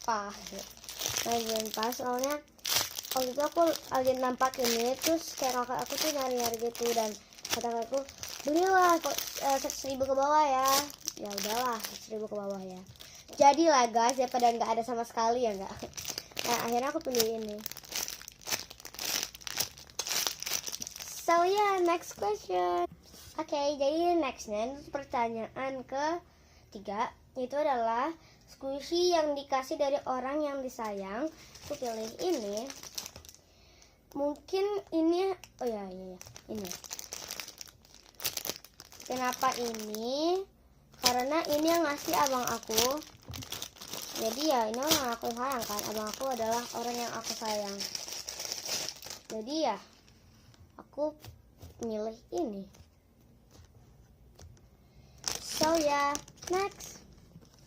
apa main pas soalnya waktu itu aku lagi nampak ini, terus kayak kakak aku tuh nyari-nyari gitu, dan kata kakakku belilah 100.000 ke bawah ya. Ya udahlah 100.000 ke bawah ya. Jadilah guys, daripada nggak ada sama sekali ya nggak. Nah akhirnya aku pilih ini. So yeah, next question. Oke, jadi nextnya pertanyaan ketiga itu adalah squishy yang dikasih dari orang yang disayang. Aku pilih ini. Mungkin ini, oh ya ini. Kenapa ini? Karena ini yang ngasih abang aku. Jadi ya ini orang aku sayang kan. Abang aku adalah orang yang aku sayang. Jadi ya aku milih ini. So yeah, next.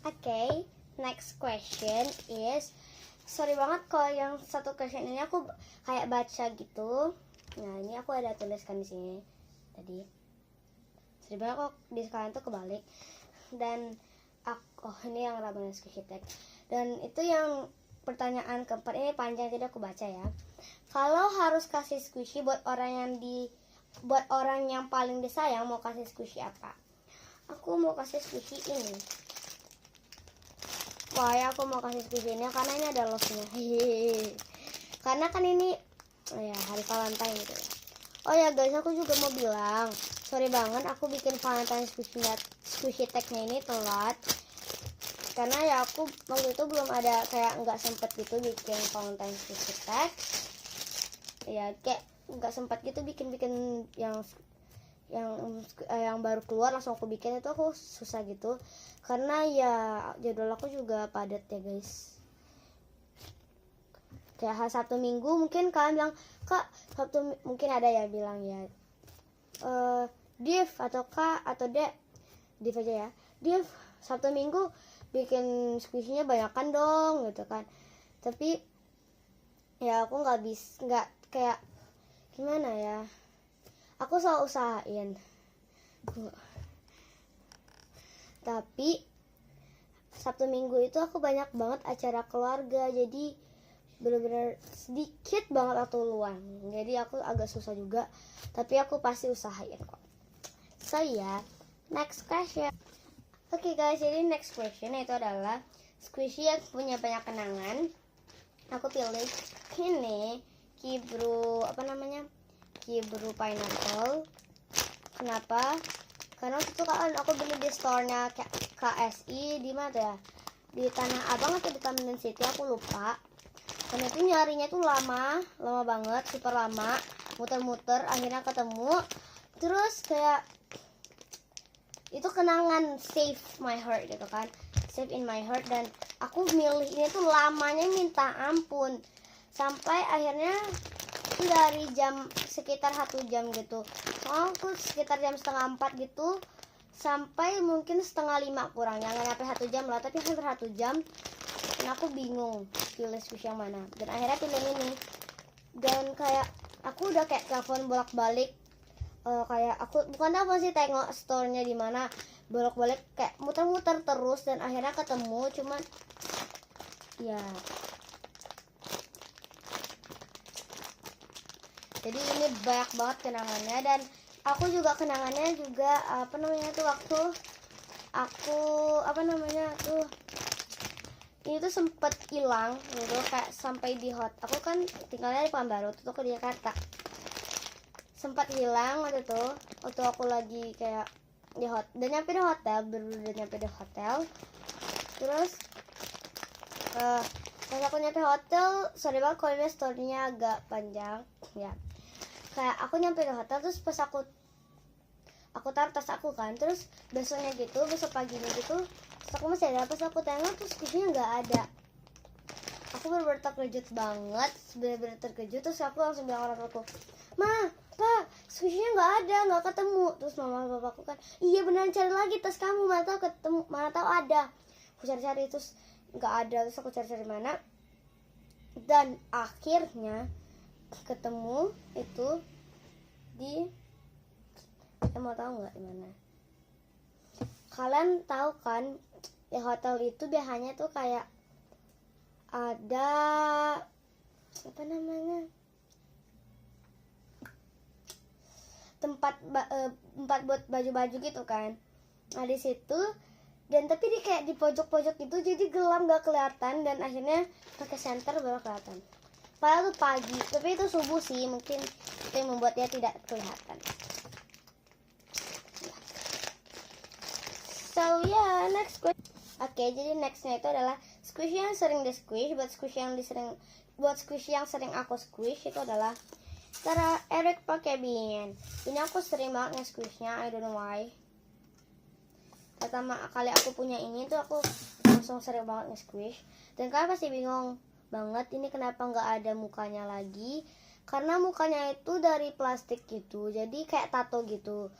Okay, next question is, sorry banget kalau yang satu question ini aku kayak baca gitu. Nah ini aku ada tuliskan di sini tadi. Sorry banget kok di sekalian tuh kebalik. Dan aku, ini yang Rabbana Squishy Tag. Dan itu yang pertanyaan keempat ini panjang, jadi aku baca ya. Kalau harus kasih squishy buat orang yang paling disayang, mau kasih squishy apa? Aku mau kasih squishy ini. Wah ya, aku mau kasih squishy ini karena ini ada love-nya. Karena kan ini ya hari Valentine gitu ya. Oh ya guys, aku juga mau bilang sorry banget aku bikin Valentine squishy tag-nya ini telat. Karena ya aku waktu itu belum ada, kayak nggak sempet gitu bikin Valentine squishy tag. Ya kayak nggak sempat gitu bikin yang baru keluar langsung aku bikin, itu aku susah gitu karena ya jadwal aku juga padat ya guys. Kayak hari Sabtu Minggu mungkin kalian bilang, kak Sabtu mungkin ada ya bilang ya Div atau kak atau dek, Div aja ya, Div Sabtu Minggu bikin squishy-nya banyakan dong gitu kan. Tapi ya aku nggak kayak gimana ya, aku selalu usahain. Tapi Sabtu Minggu itu aku banyak banget acara keluarga, jadi bener-bener sedikit banget waktu luang. Jadi aku agak susah juga, tapi aku pasti usahain kok. So ya, next question. Oke guys, jadi next question itu adalah squishy yang punya banyak kenangan. Aku pilih ini Kibru Kibru pineapple. Kenapa? Karena waktu itu kan aku beli di store-nya KSI di mana ya? Di Tanah Abang atau di Tamrin City, aku lupa. Karena itu nyarinya tuh lama banget, super lama, muter-muter, akhirnya ketemu. Terus kayak itu kenangan save my heart gitu kan, save in my heart. Dan aku milih ini tuh lamanya minta ampun, sampai akhirnya itu dari jam sekitar 1 jam gitu. Oh, aku sekitar jam 3:30 gitu sampai mungkin 4:30 kurang, nggak nyampe 1 jam lah, tapi hampir 1 jam. Dan aku bingung pilih squishy yang mana, dan akhirnya pilih ini. Dan kayak aku udah kayak telepon bolak-balik, kayak aku bukan apa sih tengok store-nya di mana, bolak-balik kayak muter-muter terus, dan akhirnya ketemu. Cuman ya jadi ini banyak banget kenangannya. Dan aku juga kenangannya juga tuh waktu aku ini tuh sempet hilang gitu, kayak sampai di aku kan tinggalnya di Pekanbaru tuh, aku di Jakarta. Sempat hilang waktu itu, waktu aku lagi kayak di udah nyampe di hotel. Terus pas aku nyampe hotel, sorry banget kalau ini story-nya agak panjang ya. Kayak aku nyampe di hotel, terus pas aku taruh tas aku kan, terus besok paginya gitu, terus aku masih ada, pas aku tengok terus squishy-nya nggak ada. Aku bener-bener terkejut banget, terus aku langsung bilang orang tuaku, ma, pak, squishy-nya nggak ada, nggak ketemu. Terus mama bapakku kan, iya beneran, cari lagi tas kamu, mana tahu ada. Aku cari-cari terus nggak ada, terus aku cari-cari mana, dan akhirnya ketemu itu di, mau tahu nggak di mana? Kalian tahu kan di hotel itu biasanya tuh kayak ada apa namanya, tempat buat baju-baju gitu kan. Nah di situ, dan tapi di kayak di pojok-pojok itu, jadi gelap nggak kelihatan, dan akhirnya pakai senter baru kelihatan. Padahal tuh pagi, tapi itu subuh sih, mungkin itu yang membuat dia tidak kelihatan. So yeah, next question. Oke, jadi nextnya itu adalah squish yang sering di squish. Buat squish yang sering aku squish itu adalah cara Eric pakai Bean. Ini aku sering banget nge-squishnya, I don't know why. Pertama kali aku punya ini tuh aku langsung sering banget nge-squish. Dan kalian pasti bingung banget ini kenapa nggak ada mukanya lagi. Karena mukanya itu dari plastik gitu, jadi kayak tato gitu.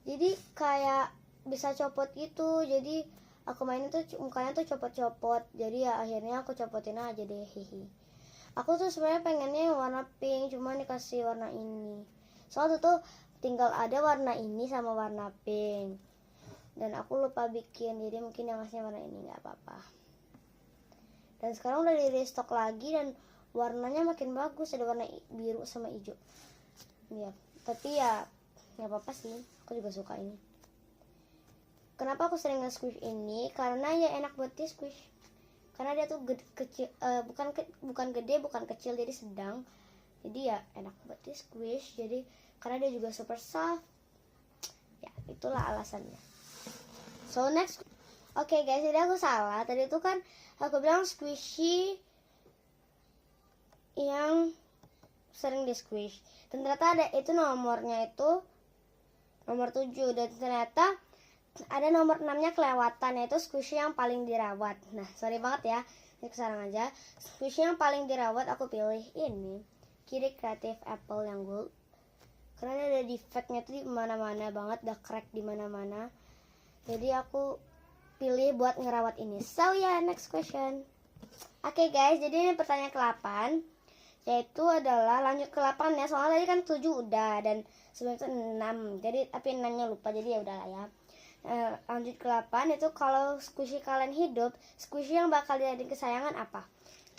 Jadi kayak bisa copot gitu. Jadi aku mainin tuh mukanya tuh copot-copot. Jadi ya akhirnya aku copotin aja deh, hihi. Aku tuh sebenarnya pengennya warna pink, cuma dikasih warna ini. Soalnya tuh tinggal ada warna ini sama warna pink. Dan aku lupa bikin, jadi mungkin yang ngasihnya warna ini, nggak apa-apa. Dan sekarang udah di restock lagi dan warnanya makin bagus, ada warna biru sama hijau. Ya, tapi ya nggak apa-apa sih, aku juga suka ini. Kenapa aku sering nge-squish ini? Karena ya enak buat di squish. Karena dia tuh kecil, bukan gede, bukan kecil, jadi sedang. Jadi ya enak buat di squish. Jadi karena dia juga super soft. Ya itulah alasannya. So next, oke guys, jadi aku salah. Tadi itu kan aku bilang squishy yang sering di squish. Dan ternyata ada itu nomornya itu nomor 7, dan ternyata ada nomor 6-nya kelewatan, yaitu squishy yang paling dirawat. Nah, sorry banget ya, ini kesarang aja. Squishy yang paling dirawat aku pilih ini, Kiri Creative Apple yang gold. Karena dia ada defectnya tuh di mana-mana banget, udah crack di mana-mana. Jadi aku pilih buat ngerawat ini. So yeah, next question. Oke guys, jadi ini pertanyaan ke-8, yaitu adalah lanjut ke 8 ya. Soalnya tadi kan 7 udah, dan sebelum itu 6. Jadi tapi 6-nya lupa, jadi ya udahlah ya. Lanjut ke 8, itu kalau squishy kalian hidup, squishy yang bakal jadi kesayangan apa?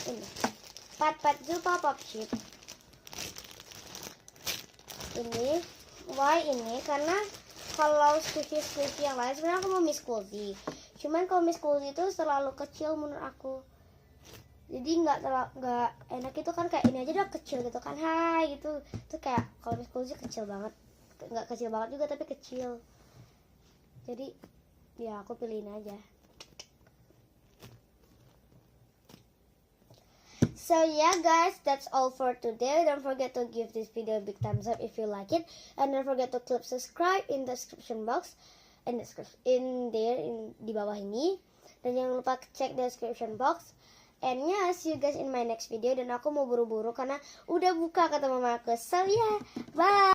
Ini Pat Zupa Pop Sheet. Ini why ini? Karena kalau squishy yang lain sebenarnya aku mau Miss Cozy. Cuman kalau Miss Cozy itu terlalu kecil menurut aku. Jadi nggak enak, itu kan kayak ini aja udah kecil gitu kan, hai gitu. Itu kayak kalau Miss Cozy kecil banget, nggak kecil banget juga tapi kecil. Jadi ya aku pilihin aja. So yeah guys, that's all for today. Don't forget to give this video a big thumbs up if you like it, and don't forget to click subscribe in the description box, di bawah ini. Dan jangan lupa cek description box. And yeah, see you guys in my next video. Dan aku mau buru-buru karena udah buka kata mama aku. So yeah, bye.